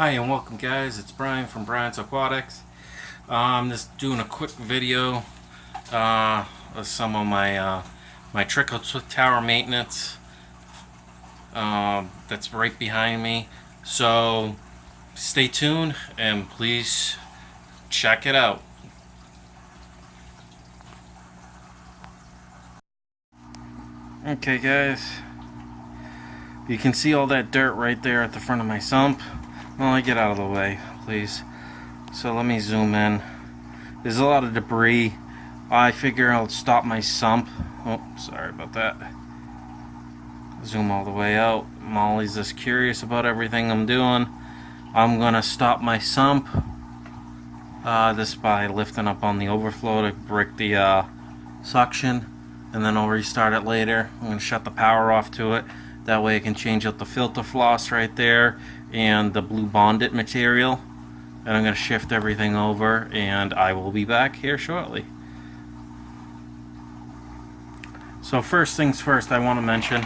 Hi and welcome guys, it's Brian from Brian's Aquatics. I'm just doing a quick video of some of my my Trickle tower maintenance that's right behind me. So stay tuned and please check it out. Okay guys, you can see all that dirt right there at the front of my sump. Well, get out of the way, please. So let me zoom in. There's a lot of debris. I figure I'll stop my sump. Oh, sorry about that. Zoom all the way out. Molly's just curious about everything I'm doing. I'm gonna stop my sump this by lifting up on the overflow to break the suction, and then I'll restart it later. I'm gonna shut the power off to it. That way I can change out the filter floss right there and the blue bonded material. And I'm going to shift everything over and I will be back here shortly. So first things first, I want to mention,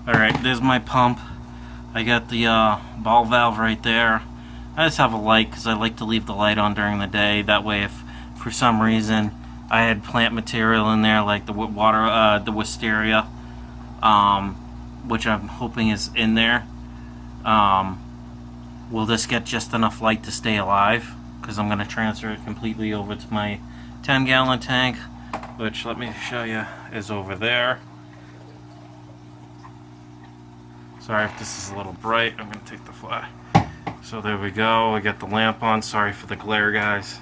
alright, there's my pump. I got the ball valve right there. I just have a light because I like to leave the light on during the day. That way if for some reason I had plant material in there like the water, the wisteria, which I'm hoping is in there, will this get just enough light to stay alive? Because I'm going to transfer it completely over to my 10-gallon tank, which, let me show you, is over there. Sorry if this is a little bright. I'm going to take the flash. So there we go. I got the lamp on. Sorry for the glare, guys.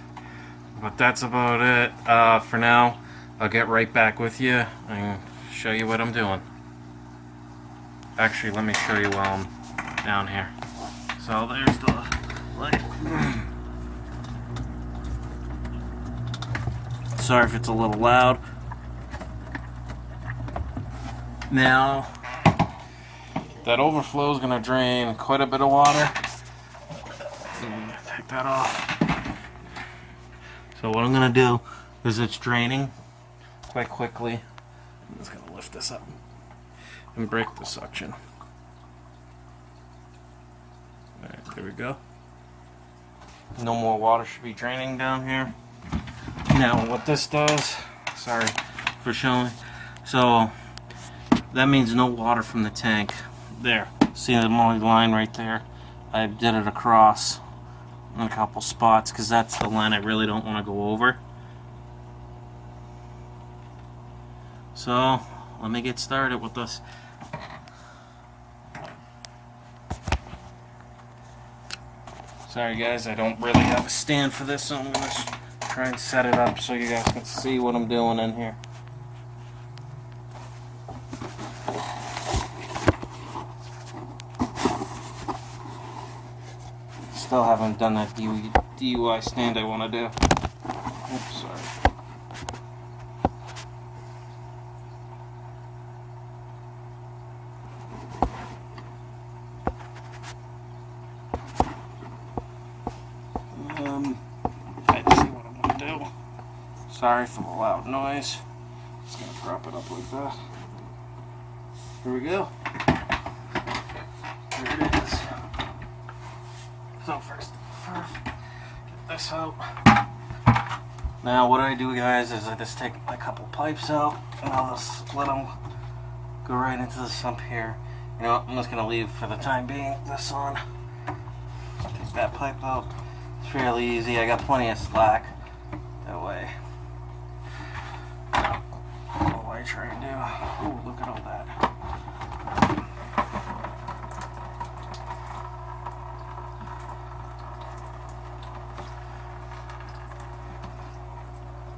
But that's about it for now. I'll get right back with you and show you what I'm doing. Actually, let me show you while I'm down here. So there's the light. Sorry if it's a little loud. Now, that overflow is going to drain quite a bit of water. Take that off. So what I'm going to do is it's draining quite quickly. I'm just going to lift this up and break the suction. Alright, there we go. No more water should be draining down here. Now what this does, sorry for showing, so that means no water from the tank. There, see the line right there? I did it across in a couple spots because that's the line I really don't want to go over. So let me get started with this. Sorry guys, I don't really have a stand for this, so I'm going to try and set it up so you guys can see what I'm doing in here. Still haven't done that DUI stand I want to do. Oops, sorry. Let's see what I'm going to do. Sorry for the loud noise. Just going to prop it up like that. Here we go. Here it is. So first, get this out. Now what I do, guys, is I just take a couple pipes out and I'll just let them go right into the sump here. You know, I'm just going to leave for the time being this on. Take that pipe out. It's fairly easy. I got plenty of slack that way. What I try and do. Ooh, look at all that.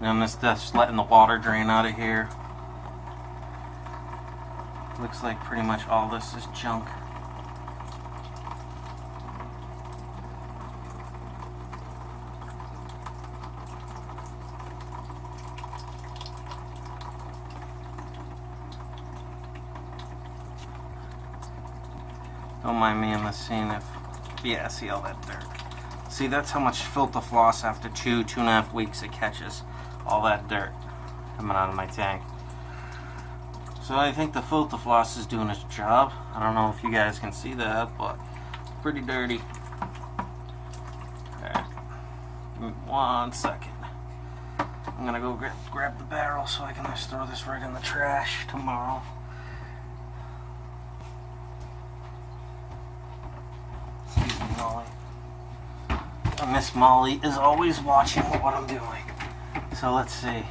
And this just letting the water drain out of here. Looks like pretty much all this is junk. Don't mind me in the scene if, yeah, see all that dirt. See, that's how much filter floss after 2.5 weeks it catches. All that dirt coming out of my tank. So I think the filter floss is doing its job. I don't know if you guys can see that, but pretty dirty. 1 second. I'm gonna go grab the barrel so I can just throw this right in the trash tomorrow. Excuse me, Molly. Miss Molly is always watching what I'm doing. So let's see.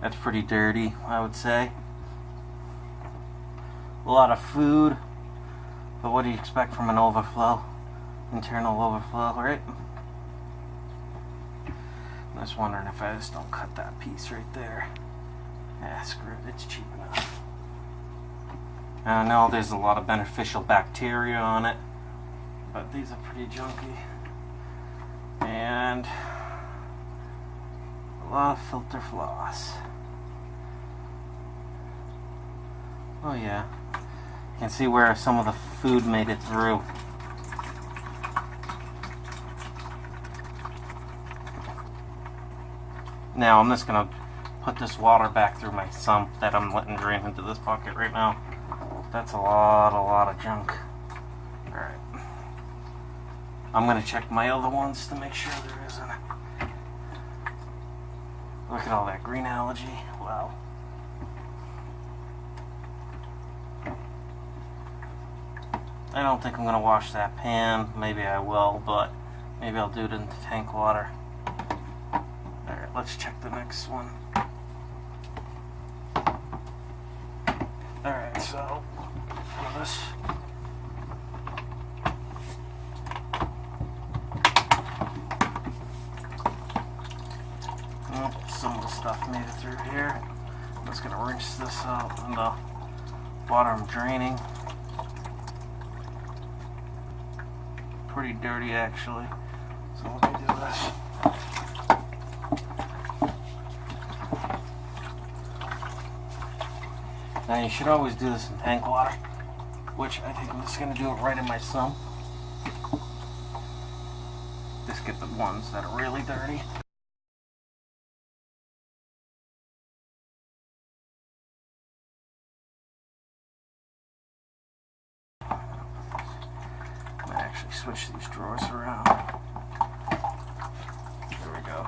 That's pretty dirty, I would say. A lot of food. But what do you expect from an overflow? Internal overflow, right? I'm just wondering if I just don't cut that piece right there. Yeah, screw it, it's cheap enough. I know there's a lot of beneficial bacteria on it, but these are pretty junky. And a lot of filter floss. Oh yeah, you can see where some of the food made it through. Now I'm just gonna put this water back through my sump that I'm letting drain into this bucket right now. That's a lot of junk. Alright. I'm gonna check my other ones to make sure there isn't. Look at all that green algae. Wow. I don't think I'm gonna wash that pan. Maybe I will, but maybe I'll do it in the tank water. Alright, let's check the next one. Alright, so for this. Some of the stuff made it through here. I'm just gonna rinse this out in the water I'm draining. Pretty dirty actually. So let me do this. Now you should always do this in tank water, which I think I'm just gonna do it right in my sump. Just get the ones that are really dirty. Switch these drawers around. There we go.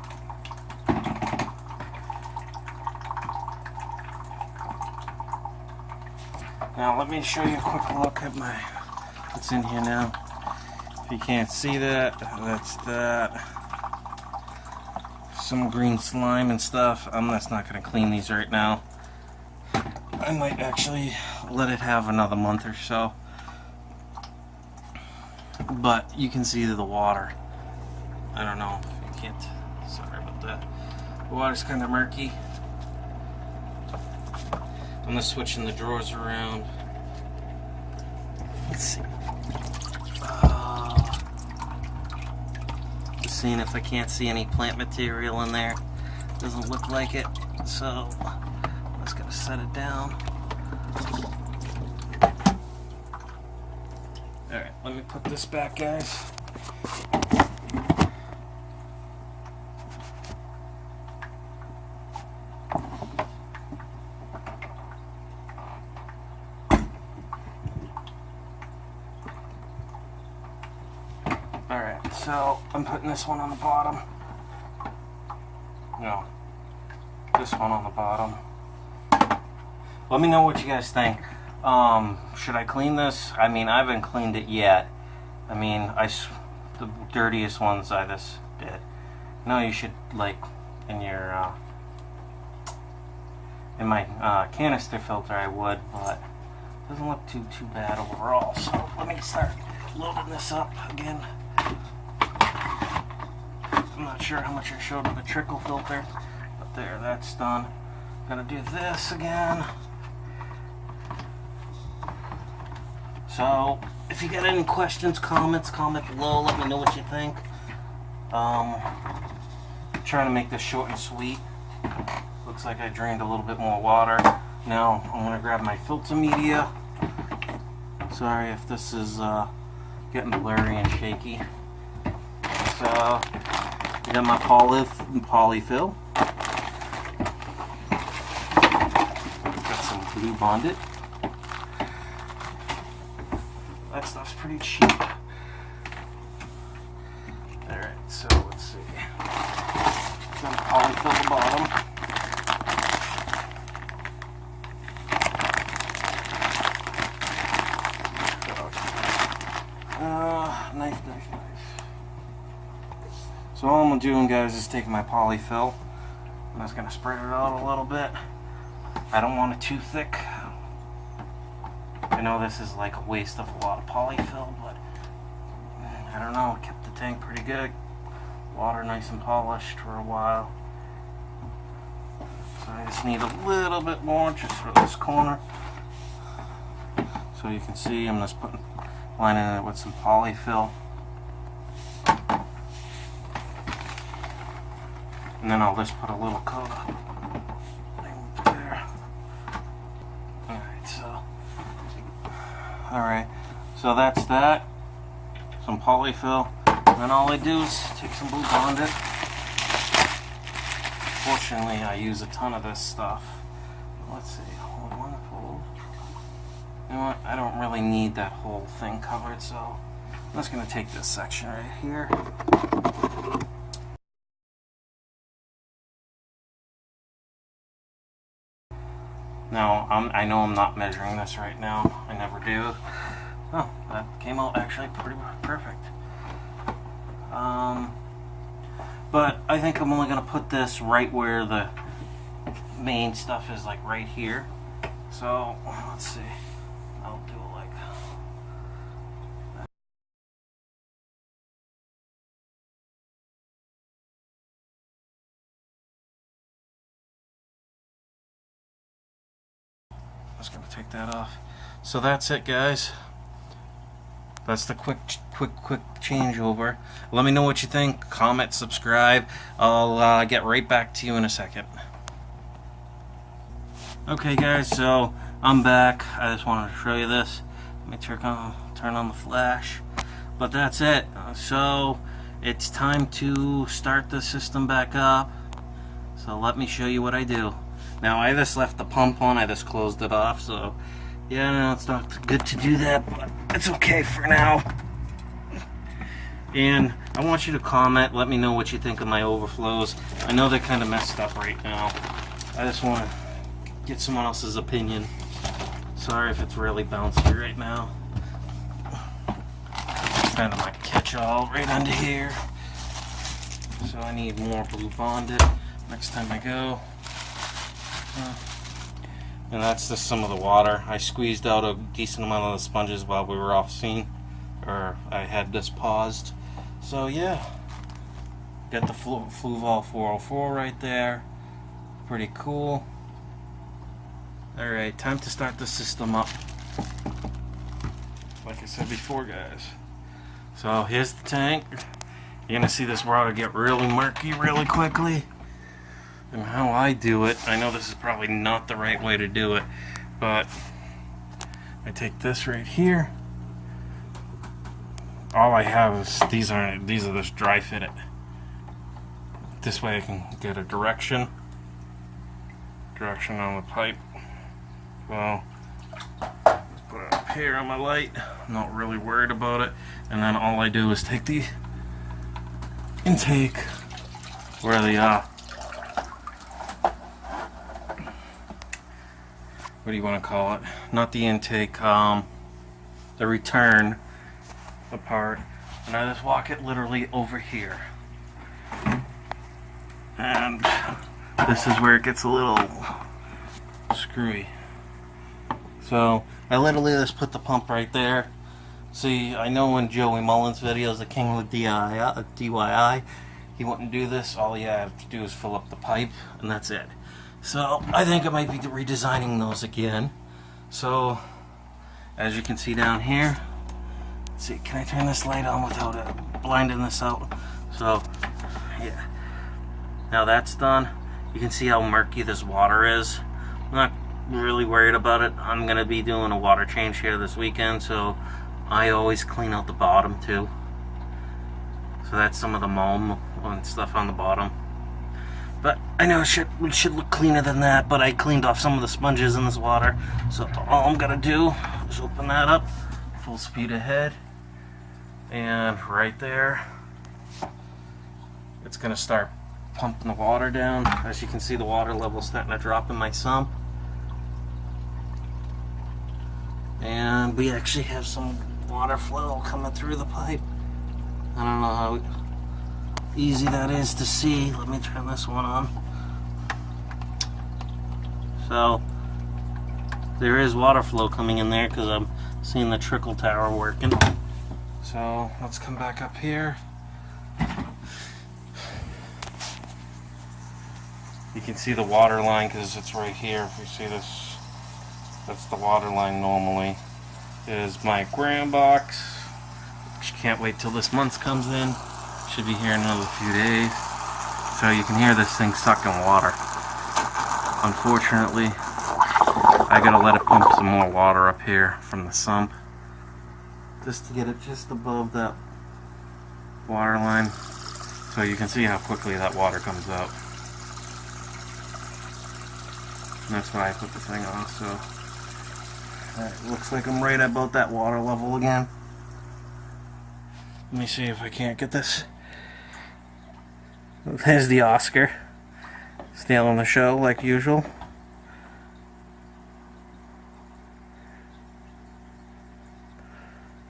Now let me show you a quick look at what's in here now. If you can't see that, that's that. Some green slime and stuff. I'm just not going to clean these right now. I might actually let it have another month or so. But you can see the water. I don't know if you can't. Sorry about that. The water's kind of murky. I'm just switching the drawers around. Let's see. Just seeing if I can't see any plant material in there. Doesn't look like it. So I'm just gonna set it down. Alright, let me put this back, guys. Alright, so I'm putting this one on the bottom. No, this one on the bottom. Let me know what you guys think. Should I clean this? I mean, I haven't cleaned it yet. I mean, the dirtiest ones I just did. No, you should, like, in your, in my, canister filter I would, but it doesn't look too bad overall. So let me start loading this up again. I'm not sure how much I showed of the trickle filter, but there, that's done. Gonna do this again. So, if you got any questions, comments, comment below. Let me know what you think. Trying to make this short and sweet. Looks like I drained a little bit more water. Now, I'm going to grab my filter media. Sorry if this is getting blurry and shaky. So, I got my polyfill. Got some Blue Bonded. That stuff's pretty cheap. Alright, so let's see. instead of polyfill the bottom. Nice. So all I'm doing, guys, is taking my polyfill. I'm just going to spread it out a little bit. I don't want it too thick. I know this is like a waste of a lot of polyfill, but I don't know, it kept the tank pretty good. Water nice and polished for a while. So I just need a little bit more just for this corner. So you can see I'm just lining it with some polyfill. And then I'll just put a little coat there. Alright, so that's that. Some polyfill. And then all I do is take some Blue Bonded. Fortunately, I use a ton of this stuff. Let's see, hold on, hold. You know what, I don't really need that whole thing covered, so I'm just going to take this section right here. Now, I know I'm not measuring this right now. I never do. Oh, that came out actually pretty perfect. But I think I'm only going to put this right where the main stuff is, like right here. So, let's see. I'll do it like that. I'm just going to take that off. So that's it, guys. That's the quick changeover. Let me know what you think. Comment, subscribe. I'll get right back to you in a second. Okay, guys, so I'm back. I just wanted to show you this. Let me turn on the flash. But that's it. So it's time to start the system back up. So let me show you what I do. Now I just left the pump on. I just closed it off. So yeah, no, it's not good to do that, but it's okay for now. And I want you to comment, let me know what you think of my overflows. I know they're kind of messed up right now. I just want to get someone else's opinion. Sorry if it's really bouncy right now. Kind of my catch-all right under here. So I need more Blue Bonded next time I go. And that's just some of the water. I squeezed out a decent amount of the sponges while we were off scene, or I had this paused. So yeah, got the Fluval 404 right there. Pretty cool. Alright, time to start the system up. Like I said before, guys. So here's the tank. You're gonna see this water get really murky really quickly. And how I do it, I know this is probably not the right way to do it, but I take this right here. All I have is these are just dry fitted. This way I can get a direction on the pipe. Well, let's put it up here on my light. I'm not really worried about it. And then all I do is take the intake where the what do you want to call it? Not the intake, the return apart, and I just walk it literally over here. And this is where it gets a little screwy. So I literally just put the pump right there. See, I know in Joey Mullen's videos, the King of DIY, he wouldn't do this. All you have to do is fill up the pipe, and that's it. So I think I might be redesigning those again. So as you can see down here, let's see, can I turn this light on without it blinding this out? So yeah, now that's done. You can see how murky this water is. I'm not really worried about it. I'm gonna be doing a water change here this weekend, so I always clean out the bottom too. So that's some of the mold and stuff on the bottom. But I know it should look cleaner than that, but I cleaned off some of the sponges in this water. So all I'm gonna do is open that up, full speed ahead, and right there, it's gonna start pumping the water down. As you can see, the water level is starting to drop in my sump. And we actually have some water flow coming through the pipe. I don't know how easy that is to see. Let me turn this one on. So there is water flow coming in there because I'm seeing the trickle tower working. So let's come back up here. You can see the water line because it's right here. If you see this, that's the water line normally. Is my aquarium box, which can't wait till this month comes in. Should be here in another few days. So you can hear this thing sucking water. Unfortunately, I gotta let it pump some more water up here from the sump, just to get it just above that water line, so you can see how quickly that water comes up. And that's why I put the thing on. So it looks like I'm right about that water level again. Let me see if I can't get this. There's the Oscar, stealing the show like usual.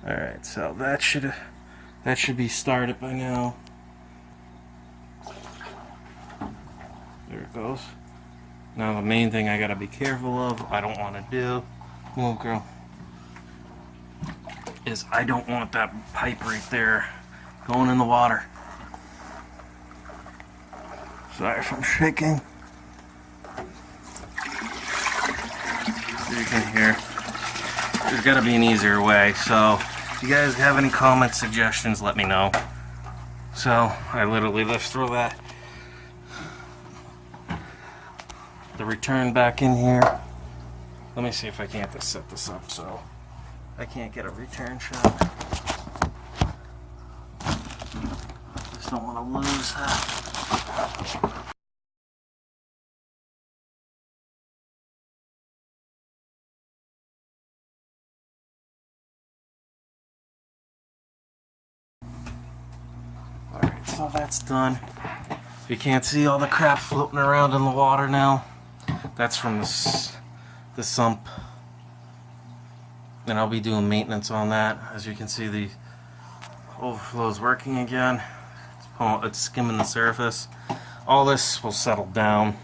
Alright, so that should be started by now. There it goes. Now the main thing I gotta be careful of, I don't want to do, move girl, is I don't want that pipe right there going in the water. Sorry if I'm shaking. You can hear. There's got to be an easier way. So, if you guys have any comments, suggestions, let me know. So, I literally just throw that, the return back in here. Let me see if I can't just set this up so I can't get a return shot. Just don't want to lose that. Alright, so that's done. You can't see all the crap floating around in the water now. That's from the sump. And I'll be doing maintenance on that. As you can see, the overflow is working again. It's skimming the surface. All this will settle down.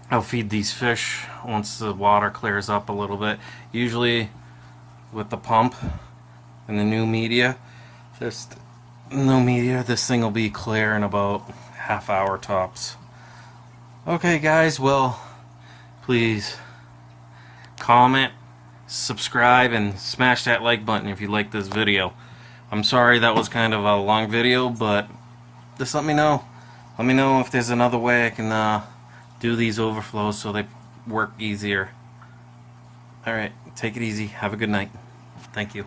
I'll feed these fish once the water clears up a little bit. Usually with the pump and the new media, this thing will be clear in about half hour tops. Okay guys, well, please comment, subscribe, and smash that like button if you like this video. I'm sorry that was kind of a long video, but just let me know. Let me know if there's another way I can do these overflows so they work easier. Alright, take it easy. Have a good night. Thank you.